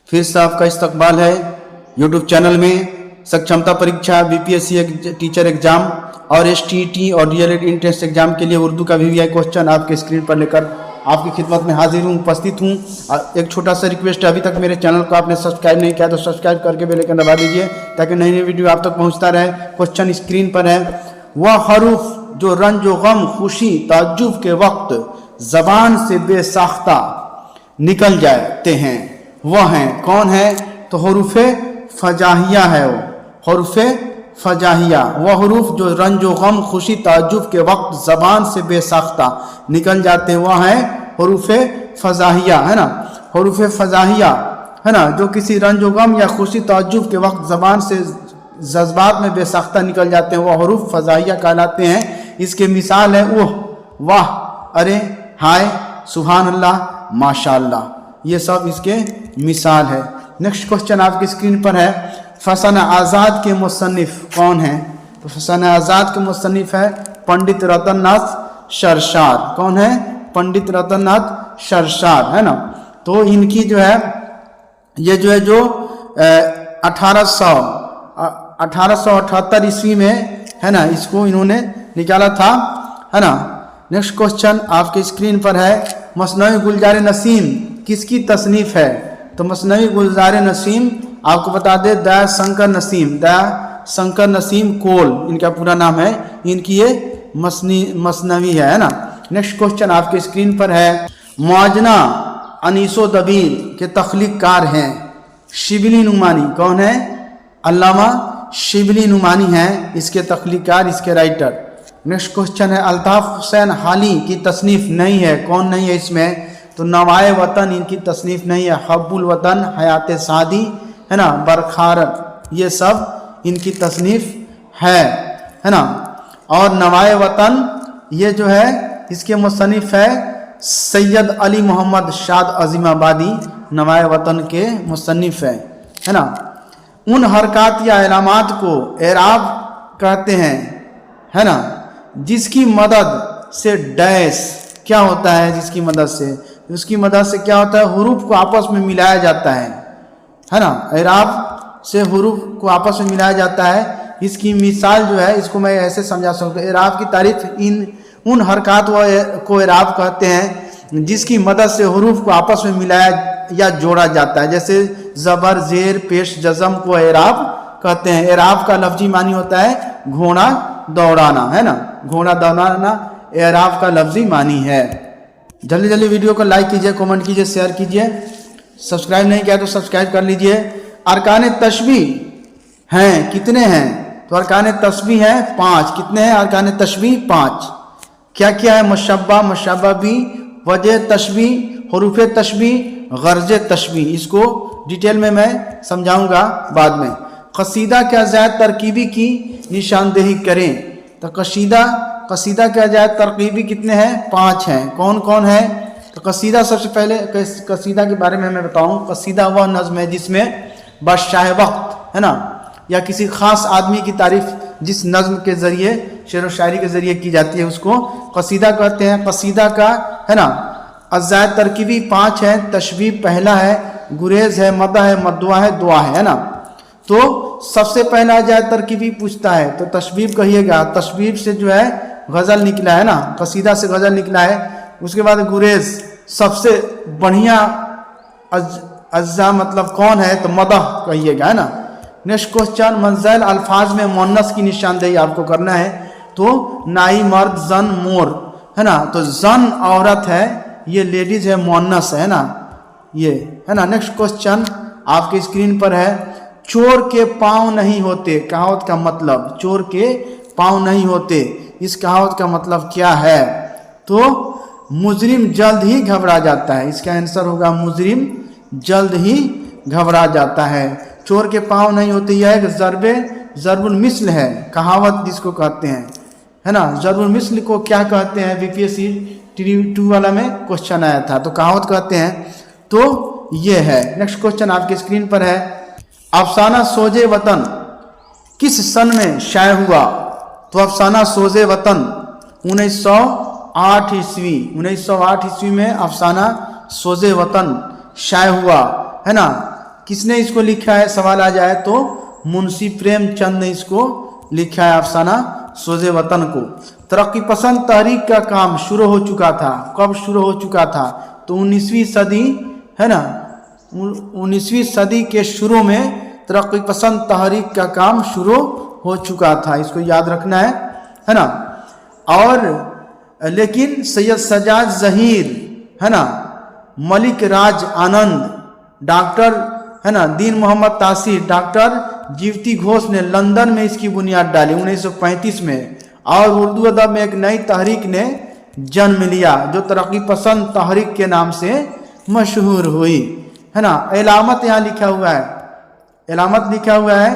फिर से आपका इस्तकबाल है यूट्यूब चैनल में। सक्षमता परीक्षा, बीपीएससी टीचर एग्जाम और एसटीईटी और डीएलएड एंट्रेंस एग्जाम के लिए उर्दू का VVI क्वेश्चन आपके स्क्रीन पर लेकर आपकी खिदमत में हाजिर हूँ, उपस्थित हूँ। एक छोटा सा रिक्वेस्ट है, अभी तक मेरे चैनल को आपने सब्सक्राइब नहीं किया तो सब्सक्राइब करके बेल आइकन दबा दीजिए ताकि नई नई वीडियो आप तक पहुँचता रहे। क्वेश्चन स्क्रीन पर है, वह हरूफ जो रंज गम खुशी ताज्जुब के वक्त ज़बान से बेसाख्ता निकल जाते हैं वह हैं, कौन है? तो हरूफ फजाहिया है वो, हरूफ फजाहिया। वह हरूफ जो रंज गम खुशी ताज्जुब के वक्त ज़बान से बेसाख्ता निकल जाते हैं वह हैं हरूफ फजाहिया, है ना। हरूफ फजाहिया है ना, जो किसी रंज गम या खुशी ताज्जुब के वक्त ज़बान से जज्बात में बेसाख्ता निकल जाते हैं वह हरूफ फजाहिया कहलाते हैं। इसके मिसाल है ओह, वाह, अरे, हाय, सुभान अल्लाह, माशाअल्लाह, ये सब इसके मिसाल है। नेक्स्ट क्वेश्चन आपकी स्क्रीन पर है, फसन आज़ाद के मुसन्निफ कौन है? तो फसन आज़ाद के मुसन्निफ है पंडित रतन नाथ शरशार। कौन है? पंडित रतन नाथ शरशार, है ना। तो इनकी जो है ये जो है जो 1878 ईस्वी में, है ना, इसको इन्होंने निकाला था, है ना। नेक्स्ट क्वेश्चन आपके स्क्रीन पर है, मसनवी गुलजार नसीम किसकी तसनीफ है? तो मसनवी गुलजार नसीम आपको बता दे दया शंकर नसीम, दया शंकर नसीम कोल इनका पूरा नाम है, इनकी ये मसनवी है ना। नेक्स्ट क्वेश्चन आपके स्क्रीन पर है, मुआजना अनीसो दबीर के तख्लीक़कार हैं शिबली नुमानी। कौन है? अल्लामा शिबली नुमानी हैं इसके तख्लीक़कार, इसके राइटर। नेक्स्ट क्वेश्चन है, अल्ताफ़ हुसैन हाली की तसनीफ़ नहीं है, कौन नहीं है इसमें? तो नवाए वतन इनकी तसनीफ़ नहीं है, हब्बुल वतन, हयात सादी, है ना, बरखारत, ये सब इनकी तसनीफ़ है ना। और नवाए वतन ये जो है इसके मुसन्निफ़ है सैयद अली मोहम्मद शाद अज़ीमाबादी, नवाए वतन के मुसन्निफ़ है ना। उन हरकत या इलामात को एराब कहते हैं, है ना, जिसकी मदद से डैश क्या होता है? जिसकी मदद से, उसकी मदद से क्या होता है? हुरूफ को आपस में मिलाया जाता है ना। एराब से हुरूफ को आपस में मिलाया जाता है। इसकी मिसाल जो है इसको मैं ऐसे समझा सकता हूँ, एराब की तारीफ उन हरकत को एराब कहते हैं जिसकी मदद से हुरूफ को आपस में मिलाया या जोड़ा जाता है। जैसे ज़बर, ज़ेर, पेश, जज़म को एराब कहते हैं। एराब का लफ्जी मानी होता है घोड़ा दौड़ाना, है ना, घोड़ा दौड़ाना एराब का लफ्जी मानी है। जल्दी जल्दी वीडियो को लाइक कीजिए, कमेंट कीजिए, शेयर कीजिए। सब्सक्राइब नहीं किया तो सब्सक्राइब कर लीजिए। अरकान तशबीह हैं, कितने हैं? तो अरकान तशबीह हैं 5। कितने हैं अरकान तशबीह? 5। क्या क्या है? मुशब्बा, मुशब्बा भी, वजह तशबीह, हुरूफ तशबीह, गर्ज तशबीह। इसको डिटेल में मैं समझाऊंगा बाद में। कसीदा के अजायद तरकीबी की निशानदेही करें। तो कसीदा के अजायद तरकीबी कितने हैं? 5 हैं। कौन कौन है? तो कसीदा, सबसे पहले कसीदा के बारे में मैं बताऊं। कसीदा वह नज़्म है जिसमें बादशाह वक्त, है ना, या किसी ख़ास आदमी की तारीफ जिस नज़्म के ज़रिए, शेर व शायरी के ज़रिए की जाती है उसको कसीदा कहते हैं। कसीदा का, है ना, अजायद तरकीबी 5 हैं। तशबीह पहला है, गुरेज है, मदा है, मदवा है, दुआ है ना। तो सबसे पहला अजायद तरकीबी पूछता है तो तशबीह कहिएगा। तशबीह से जो है गज़ल निकला है ना, कसीदा से गज़ल निकला है। उसके बाद गुरेज, सबसे बढ़िया अज्जा मतलब कौन है? तो मदह कहिएगा, है ना। नेक्स्ट क्वेश्चन, मंज़िल अल्फाज में मुअन्नस की निशानदेही आपको करना है। तो नाई, मर्द, जन, मोर, है ना। तो जन औरत है, ये लेडीज है, मुअन्नस है ना, ये, है ना। नेक्स्ट क्वेश्चन आपके स्क्रीन पर है, चोर के पाँव नहीं होते, कहावत का मतलब, चोर के पाँव नहीं होते, इस कहावत का मतलब क्या है? तो मुजरिम जल्द ही घबरा जाता है। इसका आंसर होगा मुजरिम जल्द ही घबरा जाता है। चोर के पाँव नहीं होते, यह एक ज़रबुल मिस्ल है, कहावत जिसको कहते हैं, है ना। ज़रबुल मिस्ल को क्या कहते हैं? बीपीएससी 2 वाला में क्वेश्चन आया था, तो कहावत कहते हैं। तो ये है। नेक्स्ट क्वेश्चन आपके स्क्रीन पर है, अफसाना सोजे वतन किस सन में शाये हुआ? तो अफसाना सोजे वतन 1908 ईस्वी में अफसाना सोजे वतन शाये हुआ, है ना। किसने इसको लिखा है सवाल आ जाए तो मुंशी प्रेमचंद ने इसको लिखा है अफसाना सोजे वतन को। तरक्की पसंद तहरीक का काम शुरू हो चुका था, कब शुरू हो चुका था? तो 19वीं सदी है ना, 19वीं सदी के शुरू में तरक्की पसंद तहरीक का काम शुरू हो चुका था, इसको याद रखना है ना। और लेकिन सैयद सजाद जहीर है ना, मलिक राज आनंद, डॉक्टर है ना दीन मोहम्मद तासीर, डॉक्टर जीवती घोष ने लंदन में इसकी बुनियाद डाली 1935 में। और उर्दू अदब में एक नई तहरीक ने जन्म लिया जो तरक्की पसंद तहरीक के नाम से मशहूर हुई, है ना। एलामत यहाँ लिखा हुआ है, एलामत लिखा हुआ है,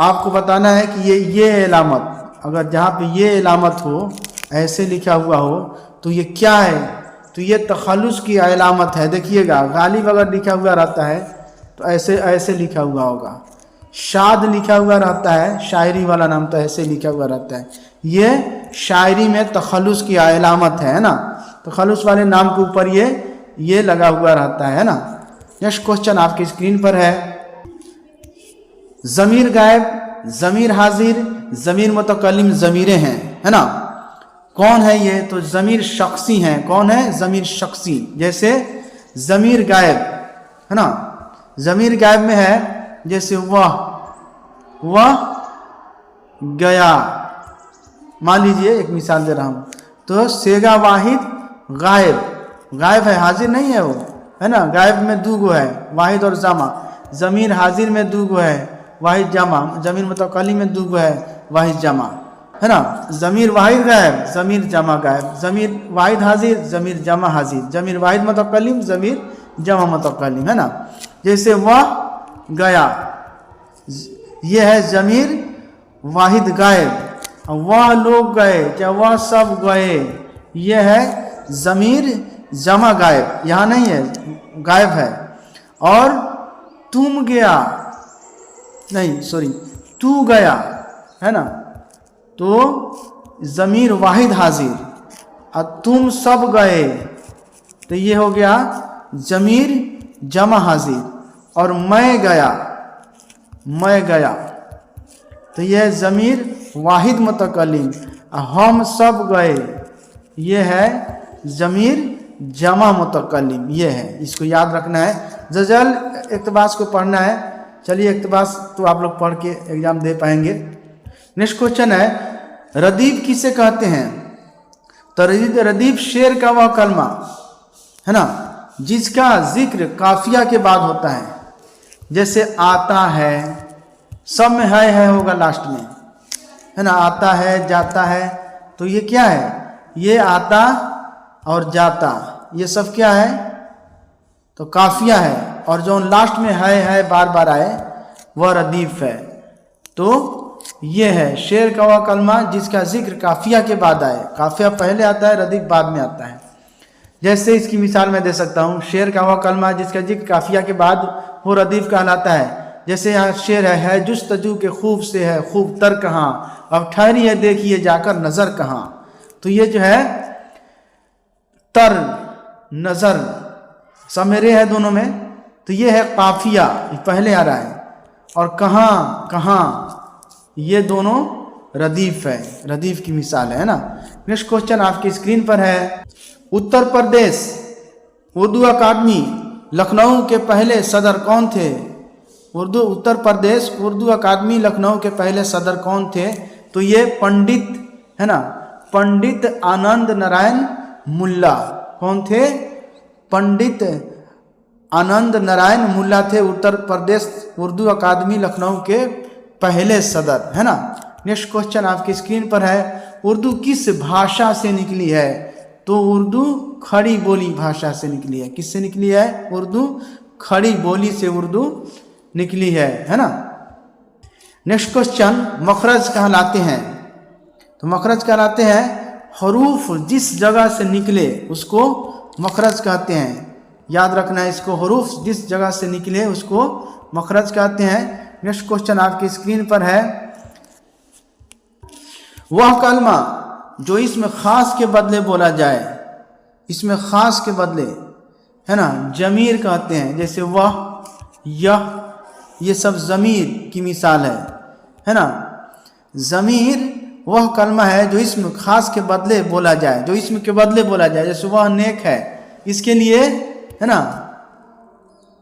आपको बताना है कि ये एलामत, अगर जहाँ पे ये एलामत हो, ऐसे लिखा हुआ हो, तो ये क्या है? तो ये तखल्लुस की एलामत है। देखिएगा, गालिब अगर लिखा हुआ रहता है तो ऐसे लिखा हुआ होगा, शाद लिखा हुआ रहता है, शायरी वाला नाम तो ऐसे लिखा हुआ रहता है। ये शायरी में तखल्लुस की एलामत है ना, तखल्लुस वाले नाम के ऊपर ये लगा हुआ रहता है ना। नेक्स्ट क्वेश्चन आपकी स्क्रीन पर है, ज़मीर गायब, ज़मीर हाजिर, ज़मीर मुतकल्लिम ज़मीरें हैं, है ना। कौन है ये? तो ज़मीर शख्सी हैं। कौन है? ज़मीर शख्सी। जैसे ज़मीर गायब है ना, ज़मीर गायब में है जैसे वह गया, मान लीजिए एक मिसाल दे रहा हूँ, तो सेगा वाहिद गायब, गायब है, हाजिर नहीं है वो, है ना। गायब में दो गो है, वाहिद और जमा। ज़मीर हाजिर में दो गो है, वाहिद जमा। ज़मीर मुतकल्लिम में दो गो है, वाहिद जमा, है ना। ज़मीर वाहिद गायब, ज़मीर जमा गायब, ज़मीर वाहिद हाजिर, ज़मीर जमा हाजिर, ज़मीर वाहिद मुतकल्लिम, ज़मीर जमा मुतकल्लिम, है ना। जैसे वह गया, ये है ज़मीर वाहिद गायब। वह लोग गए, क्या वह सब गए, ये है ज़मीर जमा गायब, यहाँ नहीं है, गायब है। और तुम गया, नहीं सॉरी, तू गया, है ना, तो ज़मीर वाहिद हाजिर। और तुम सब गए, तो ये हो गया ज़मीर जमा हाजिर। और मैं गया, मैं गया, तो यह ज़मीर वाहिद मुतकल्लिम। हम सब गए, ये है ज़मीर जमा मुतकल्लिम, ये है, इसको याद रखना है। जजल इक़्तिबास को पढ़ना है। चलिए इक़्तिबास तो आप लोग पढ़ के एग्जाम दे पाएंगे। नेक्स्ट क्वेश्चन है, रदीफ किसे कहते हैं? तो रदीफ शेर का वह कलमा है ना जिसका जिक्र काफिया के बाद होता है। जैसे आता है, सब में है होगा लास्ट में, है ना। आता है, जाता है, तो ये क्या है? ये आता और जाता, ये सब क्या है? तो काफिया है। और जो लास्ट में है बार बार आए, वह रदीफ है। तो ये है शेर का वह कलमा जिसका जिक्र काफिया के बाद आए। काफिया पहले आता है, रदीफ बाद में आता है। जैसे इसकी मिसाल मैं दे सकता हूँ, शेर का वह कलमा जिसका जिक्र काफिया के बाद, वो रदीफ कहलाता है। जैसे यहाँ शेर है जुस्तजू के खूब से है खूब तर कहाँ, अब ठहरी है देखिए जाकर नज़र कहाँ। तो ये जो है तर नज़र सब मेरे है दोनों में, तो ये है काफिया, ये पहले आ रहा है। और कहाँ कहाँ, ये दोनों रदीफ है, रदीफ की मिसाल है ना। नेक्स्ट क्वेश्चन आपकी स्क्रीन पर है, उत्तर प्रदेश उर्दू अकादमी लखनऊ के पहले सदर कौन थे? उत्तर प्रदेश उर्दू अकादमी लखनऊ के पहले सदर कौन थे? तो ये पंडित है ना, पंडित आनंद नारायण मुल्ला। कौन थे? पंडित आनंद नारायण मुल्ला थे उत्तर प्रदेश उर्दू अकादमी लखनऊ के पहले सदर, है ना। नेक्स्ट क्वेश्चन आपकी स्क्रीन पर है, उर्दू किस भाषा से निकली है? तो उर्दू खड़ी बोली भाषा से निकली है। किससे निकली है? उर्दू खड़ी बोली से उर्दू निकली है ना। नेक्स्ट क्वेश्चन, मखरज कहलाते हैं। तो मखरज कहलाते हैं हरूफ जिस जगह से निकले उसको मखरज कहते हैं। याद रखना है इसको, हरूफ जिस जगह से निकले उसको मखरज कहते हैं। नेक्स्ट क्वेश्चन आपकी स्क्रीन पर है, वह कलमा जो इसमें खास के बदले बोला जाए, इसमें खास के बदले, है ना, जमीर कहते हैं। जैसे वह, यह, ये सब ज़मीर की मिसाल है ना। ज़मीर वह कलमा है जो इसम खास के बदले बोला जाए, जो इसम के बदले बोला जाए, जैसे वह नेक है इसके लिए, है ना,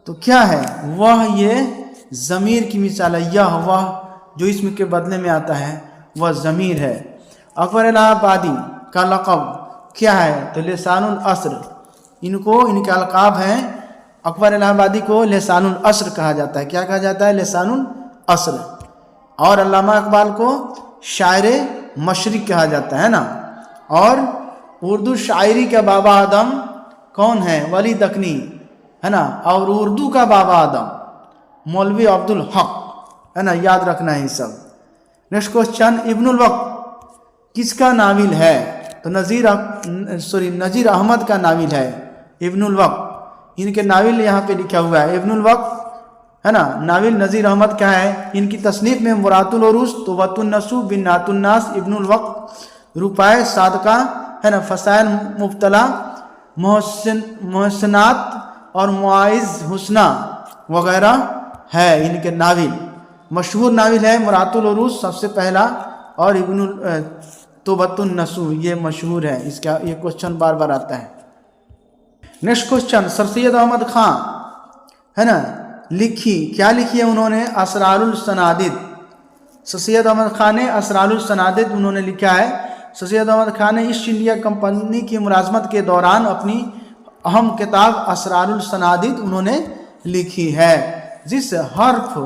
तो क्या है वह, ये ज़मीर की मिसाल है। यह वह जो इसम के बदले में आता है वह ज़मीर है। अकबर इलाहाबादी का लक़ब क्या है, तो लिसानुल अस्र, इनको इनके अलक़ाब हैं। अकबर इलाहाबादी को लिसानुल अस्र कहा जाता है। क्या कहा जाता है, लिसानुल अस्र। और अल्लामा इकबाल को शायर मशरिक़ कहा जाता है ना। और उर्दू शायरी का बाबा आदम कौन है, वली दखनी, है ना। और उर्दू का बाबा आदम मौलवी अब्दुल हक, है ना, याद रखना है ये सब। नेक्स्ट क्वेश्चन, इब्नुल वक्त किसका नाविल है, तो नज़ीर अहमद का नाविल है इब्नुल वक्त। इनके नाविल यहाँ पे लिखा हुआ है इब्नुल वक्त, है ना। नाविल नज़ीर अहमद का है। इनकी तसनीफ में मुरातुल उरूस, तुबतुन्नसू, बिन्नातुन्नास, इब्नुल वक्त, रुपाए सादका, है ना, फसाइल मुब्तला, मोहसनात और मुआइज़ हुस्ना वगैरह है इनके नाविल। मशहूर नाविल है मुरातुल उरूस सबसे पहला, और इब्नुल तुबतुन्नसू ये मशहूर है। इसका ये क्वेश्चन बार बार आता है। Next question, sir Syed Ahmad Khan, है ना, क्या लिखी है उन्होंने, असरारुल सनादिद। सर सैयद अहमद खान ने असरारुल सनादिद उन्होंने लिखा है। सर सैयद अहमद खान ने ईस्ट इंडिया कंपनी की मुलाजमत के दौरान अपनी अहम किताब असरारुल सनादिद उन्होंने लिखी है। जिस हर्फ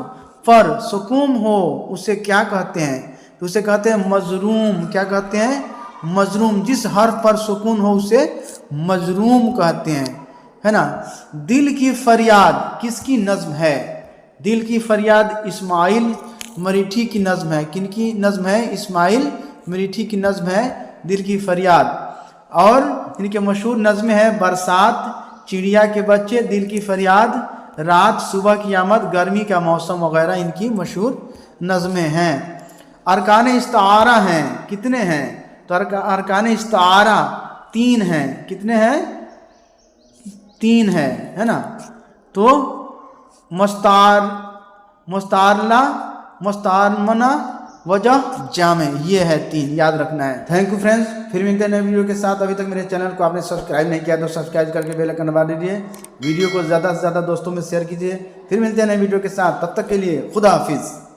पर सुकून हो उसे क्या कहते हैं, तो उसे कहते हैं मजरूम। क्या कहते हैं, मजरूम। जिस हर्फ पर सुकून हो उसे मजरूम कहते हैं, है ना। दिल की फरियाद किसकी नज़्म है, दिल की फरियाद इस्माइल मरीठी की नज़्म है। किनकी नज़्म है, इस्माइल मरीठी की नज़्म है दिल की फरियाद। और इनके मशहूर नज़्में हैं बरसात, चिड़िया के बच्चे, दिल की फरियाद, रात, सुबह की आमद, गर्मी का मौसम वगैरह इनकी मशहूर नज़्में हैं। अरकान इस्तारा हैं, कितने हैं, तो अरकान इस्तारा 3 हैं। कितने हैं, 3 है ना। तो मुस्तारला, मुस्तारमना, वजह, जामे, ये है 3, याद रखना है। थैंक यू फ्रेंड्स, फिर मिलते हैं नए वीडियो के साथ। अभी तक मेरे चैनल को आपने सब्सक्राइब नहीं किया तो सब्सक्राइब करके बेल आइकन दबा दीजिए। वीडियो को ज़्यादा से ज़्यादा दोस्तों में शेयर कीजिए। फिर मिलते हैं नए वीडियो के साथ, तब तक के लिए खुदा हाफिज़।